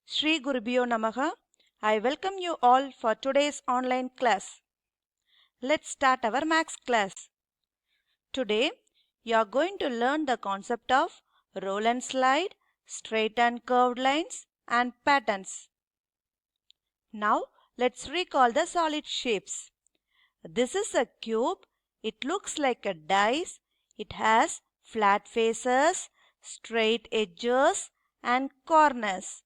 Shri Gurubhyo Namaha. I welcome you all for today's online class. Let's start our maths class. Today, you are going to learn the concept of roll and slide, straight and curved lines, and patterns. Now, let's recall the solid shapes. This is a cube. It looks like a dice. It has flat faces, straight edges, and corners.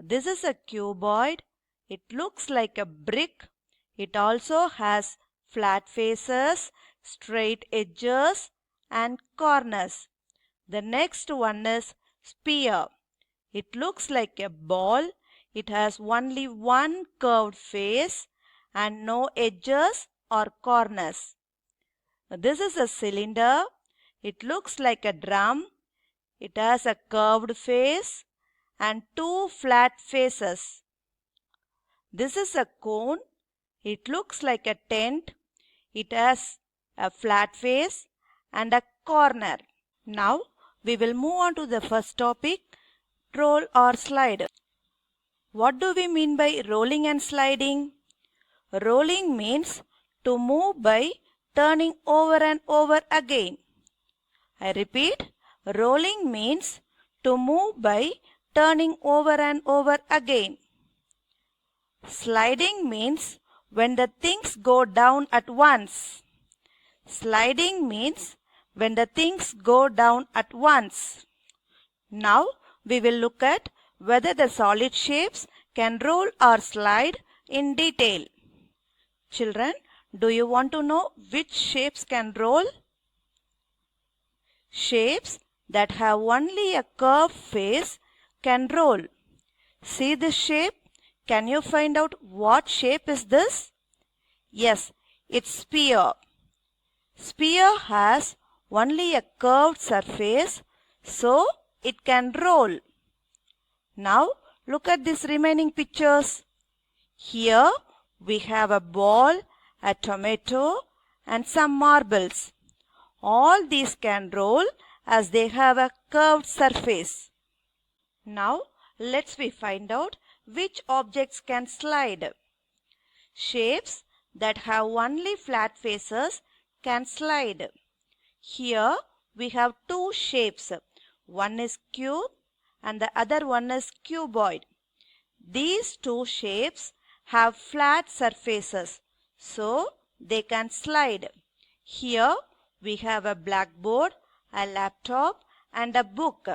This is a cuboid. It looks like a brick. It also has flat faces, straight edges, and corners. The next one is sphere. It looks like a ball. It has only one curved face and no edges or corners. This is a cylinder. It looks like a drum. It has a curved face and two flat faces. This is a cone. It looks like a tent. It has a flat face and a corner. Now we will move on to the first topic, roll or slide. What do we mean by rolling and sliding? Rolling means to move by turning over and over again. I repeat, rolling means to move by turning over and over again. Sliding means when the things go down at once. Sliding means when the things go down at once. Now we will look at whether the solid shapes can roll or slide in detail. Children, do you want to know which shapes can roll? Shapes that have only a curved face can roll. See this shape? Can you find out what shape is this? Yes, it's sphere. Sphere has only a curved surface, so it can roll. Now look at these remaining pictures. Here we have a ball, a tomato, and some marbles. All these can roll as they have a curved surface. Now let's find out which objects can slide. Shapes that have only flat faces can slide. Here we have two shapes. One is cube and the other one is cuboid. These two shapes have flat surfaces, so they can slide. Here we have a blackboard, a laptop, and a book.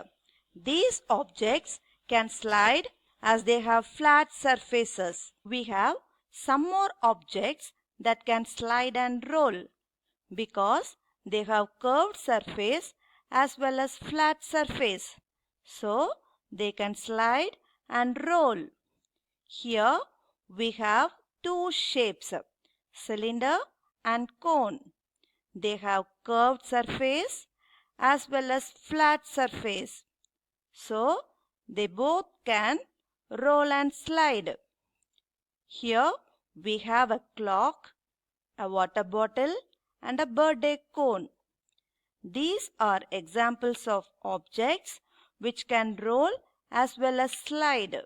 These objects can slide as they have flat surfaces. We have some more objects that can slide and roll because they have curved surface as well as flat surface. So they can slide and roll. Here we have two shapes, cylinder and cone. They have curved surface as well as flat surface. So they both can roll and slide. Here we have a clock, a water bottle, and a birthday cone. These are examples of objects which can roll as well as slide.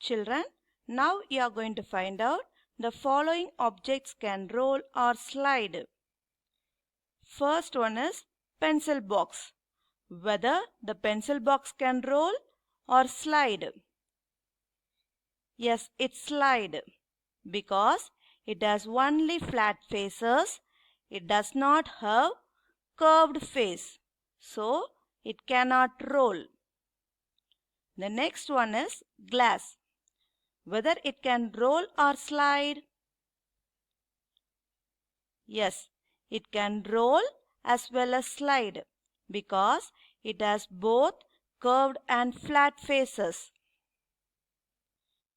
Children, now you are going to find out the following objects can roll or slide. First one is pencil box. Whether the pencil box can roll or slide. Yes, it slide because it has only flat faces. It does not have curved face, so it cannot roll. The next one is glass. Whether it can roll or slide. Yes, it can roll as well as slide because it has both curved and flat faces.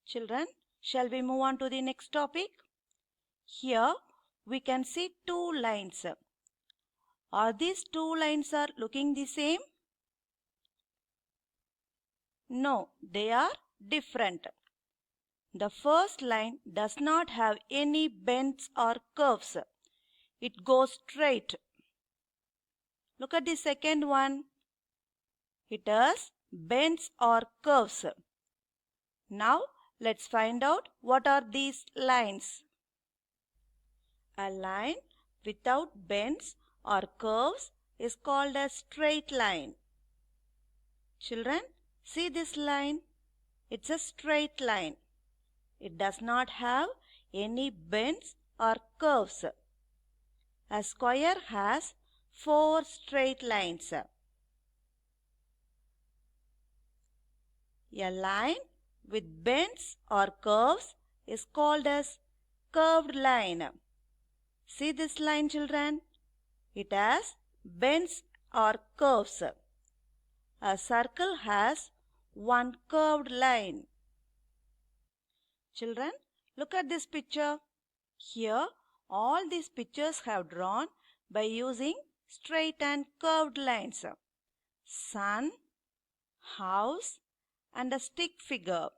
Children, shall we move on to the next topic? Here we can see two lines. Are these two lines are looking the same? No, they are different. The first line does not have any bends or curves. It goes straight. Look at the second one. It has bends or curves. Now let's find out what are these lines. A line without bends or curves is called a straight line. Children, see this line. It's a straight line. It does not have any bends or curves. A square has 4 straight lines. A line with bends or curves is called as curved line. See this line, children? It has bends or curves. A circle has one curved line. Children, look at this picture. Here, all these pictures have drawn by using straight and curved lines. Sun, house, and a stick figure.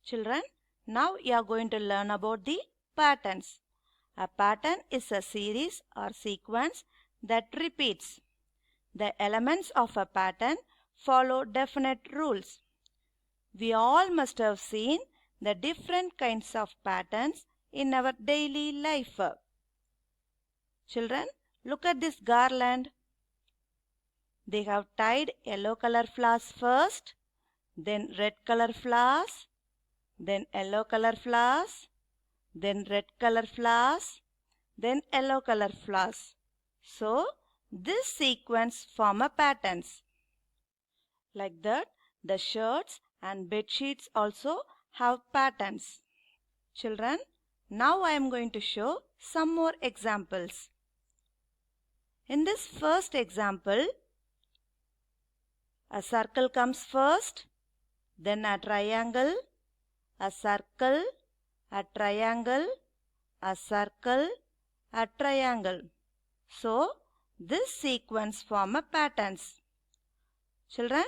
Children, now you are going to learn about the patterns. A pattern is a series or sequence that repeats. The elements of a pattern follow definite rules. We all must have seen the different kinds of patterns in our daily life. Children, look at this garland. They have tied yellow color flowers first, then red color flowers, then yellow color flowers, then red color flowers, then yellow color flowers. So, this sequence form a patterns. Like that, the shirts and bed sheets also have patterns. Children, now I am going to show some more examples. In this first example, a circle comes first, then a triangle, a circle, a triangle, a circle, a triangle. So, this sequence form a patterns. Children,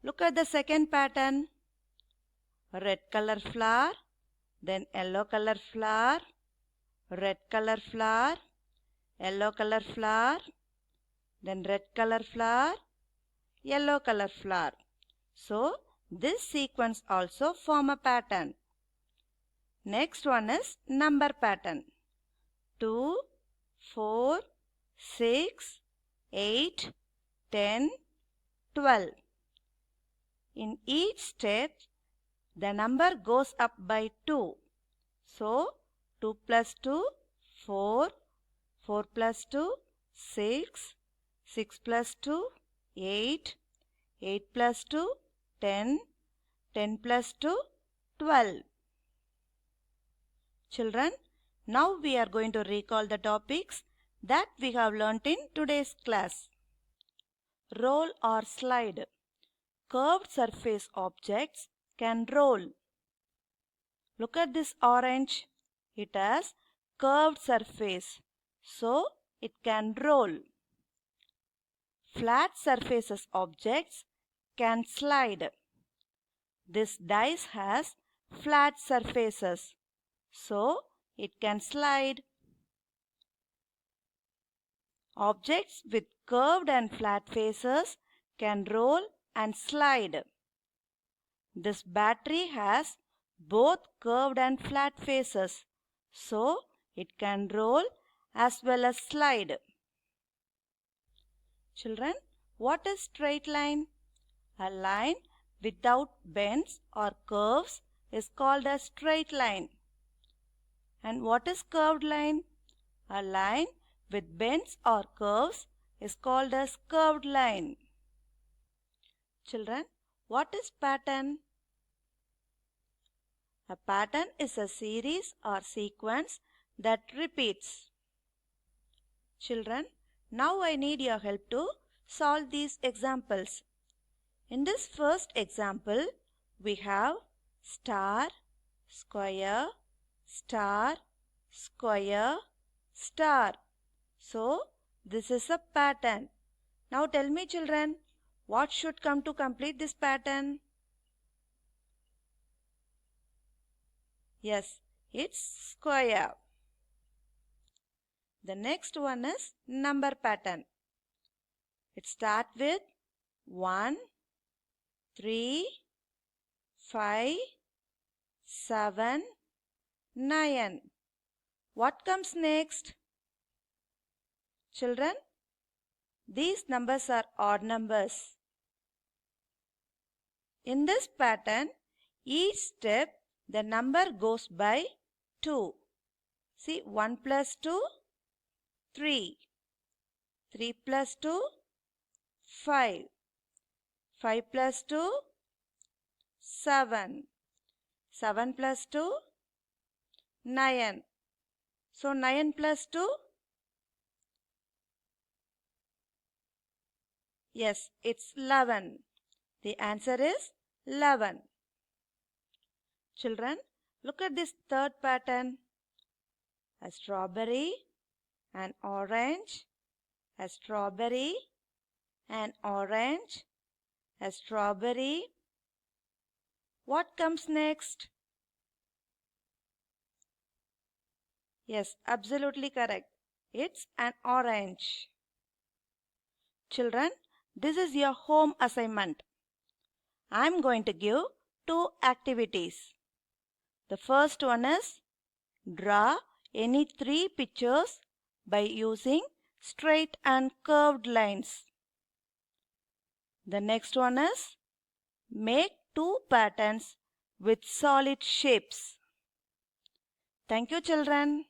look at the second pattern. Red color flower, then yellow color flower, red color flower, yellow color flower, then red color flower, yellow color flower. So, this sequence also form a pattern. Next one is number pattern. 2, 4, 6, 8, 10, 12. In each step, the number goes up by 2. So, 2 plus 2, 4, 4 plus 2, 6, 6 plus 2, 8, 8 plus 2, 10, 10 plus 2, 12. Children, now we are going to recall the topics that we have learnt in today's class. Roll or slide. Curved surface objects can roll. Look at this orange. It has curved surface, so it can roll. Flat surfaces objects can slide. This dice has flat surfaces, so it can slide. Objects with curved and flat faces can roll and slide. This battery has both curved and flat faces, so it can roll as well as slide. Children, what is straight line? A line without bends or curves is called a straight line. And what is curved line? A line with bends or curves is called as curved line. Children, what is pattern? A pattern is a series or sequence that repeats. Children, now I need your help to solve these examples. In this first example, we have star, square, star, square, star. So, this is a pattern. Now tell me, children, what should come to complete this pattern? Yes, it's square. The next one is number pattern. It starts with 1, 3, 5, 7, 9. What comes next? Children, these numbers are odd numbers. In this pattern, each step the number goes by 2. See, 1 plus 2, 3. 3 plus 2, 5. 5 plus 2, 7. 7 plus 2, 9. So 9 plus 2? Yes, it's 11. The answer is 11. Children, look at this third pattern. A strawberry, an orange, a strawberry, an orange, a strawberry. What comes next? Yes, absolutely correct. It's an orange. Children, this is your home assignment. I'm going to give 2 activities. The first one is draw any 3 pictures by using straight and curved lines. The next one is make 2 patterns with solid shapes. Thank you, children.